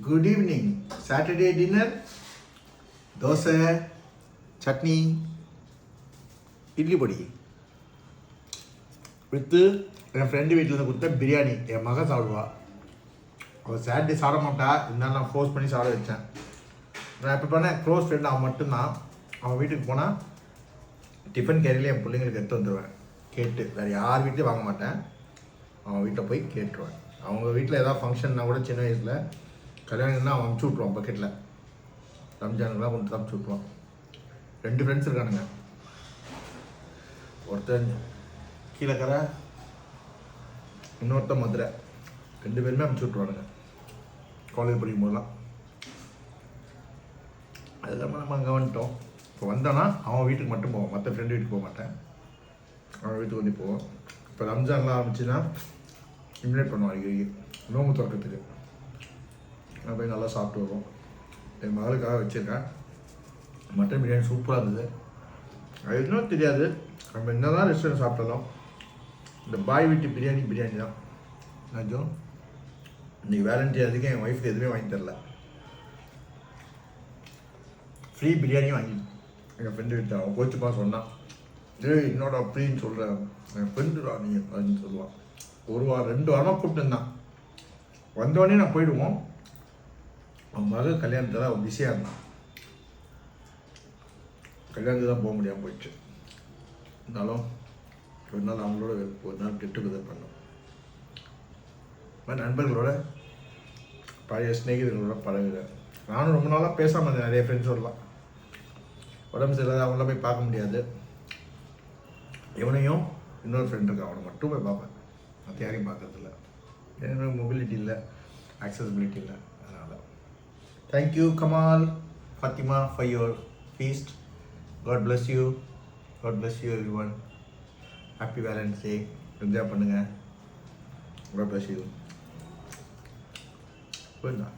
Good evening. Saturday dinner dosa, chutney, idli பொடி விற்று என் friend வீட்டில் இருந்து கொடுத்த பிரியாணி. என் மகன் சாப்பிடுவா. அவள் சாட்டர்டே சாப்பிட மாட்டா, இருந்தாலும் நான் ஃபோர்ஸ் பண்ணி சாப்பிட வச்சேன். நான் எப்போ பண்ணேன், க்ளோஸ் ஃப்ரெண்ட் அவன் மட்டும்தான். அவன் வீட்டுக்கு போனால் டிஃபன் கேரியில் என் பிள்ளைங்களுக்கு எடுத்து வந்துடுவேன் கேட்டு. வேறு யார் வீட்லேயும் வாங்க மாட்டேன், அவன் வீட்டில் போய் கேட்டுருவேன். அவங்க வீட்டில் ஏதாவது ஃபங்க்ஷன்னா கூட சின்ன வயசில் கல்யாணம்னா அவன் அமுச்சு விட்ருவான். பக்கெட்டில் ரம்ஜானுக்குலாம் கொண்டு தான் அமுச்சு விட்ருவான். 2 ஃப்ரெண்ட்ஸ் இருக்கானுங்க. ஒருத்தன் கீழக்கரை, இன்னொருத்தன் மதுரை. 2 பேருமே அமுச்சு விட்ருவானுங்க காலேஜ் படிக்கும் போதெல்லாம். அதெல்லாம் நம்ம அங்கே வந்துட்டோம். இப்போ வந்தோன்னா அவன் வீட்டுக்கு மட்டும் போவோம், மற்ற ஃப்ரெண்டு வீட்டுக்கு போக மாட்டேன். அவன் வீட்டுக்கு வந்து போவோம். இப்போ ரம்ஜான்லாம் ஆரம்பிச்சுன்னா இன்வைட் பண்ணுவான் அடிக்கடி நோம்பு திறக்கிறதுக்கு. நான் போய் நல்லா சாப்பிட்டு வருவோம். என் மகளுக்காக வச்சுருக்கேன். மட்டன் பிரியாணி சூப்பராக இருந்தது. அது இன்னும் தெரியாது, நம்ம என்ன தான் ரெஸ்டாரண்ட் சாப்பிட்டாலும் இந்த பாய் வீட்டு பிரியாணி தான் நிஜம். இன்றைக்கி வேலண்டைனுக்கு என் ஒய்ஃப்க்கு எதுவுமே வாங்கி தரல. ஃப்ரீ பிரியாணியும் வாங்கி எங்கள் ஃப்ரெண்டு வீட்டு அவன் கோச்சுப்பா சொன்னான். என்னோட அப்படின்னு சொல்கிறேன், என் ஃப்ரெண்டுடா நீ அப்படின்னு சொல்லுவான். 1 வாரம் 2 வாரமாக கூப்பிட்டுருந்தான். வந்தோடனே நான் போயிடுவோம். அவன் மகள் கல்யாணத்தில் அவன் பிஸியாக இருந்தான். கல்யாணத்துக்கு தான் போக முடியாமல் போயிடுச்சு. இருந்தாலும் ஒரு நாள் அவங்களோட ஒரு நாள் கெட்டு குதர் பண்ணோம். நண்பர்களோட பழைய ஸ்நேகிதர்களோட பழகுறேன். நானும் ரொம்ப நாளாக பேசாமல் இருந்தேன். நிறைய ஃப்ரெண்ட்ஸோடலாம் உடம்பு சரியில்லாத அவங்களாம் போய் பார்க்க முடியாது. இவனையும் இன்னொரு ஃப்ரெண்ட் இருக்கு, அவனை மட்டும் போய் பார்ப்பேன். மற்ற யாரையும் பார்க்கறதில்ல. எனக்கு மொபிலிட்டி இல்லை, ஆக்சசிபிலிட்டி இல்லை. அதனால் thank you Kamal, Fatima, for your feast. God plus you. God plus you everyone. Happy Valentine's Day. Enjoy பண்ணுங்கள். காட் பிளஸ் யூ. போயிருந்தா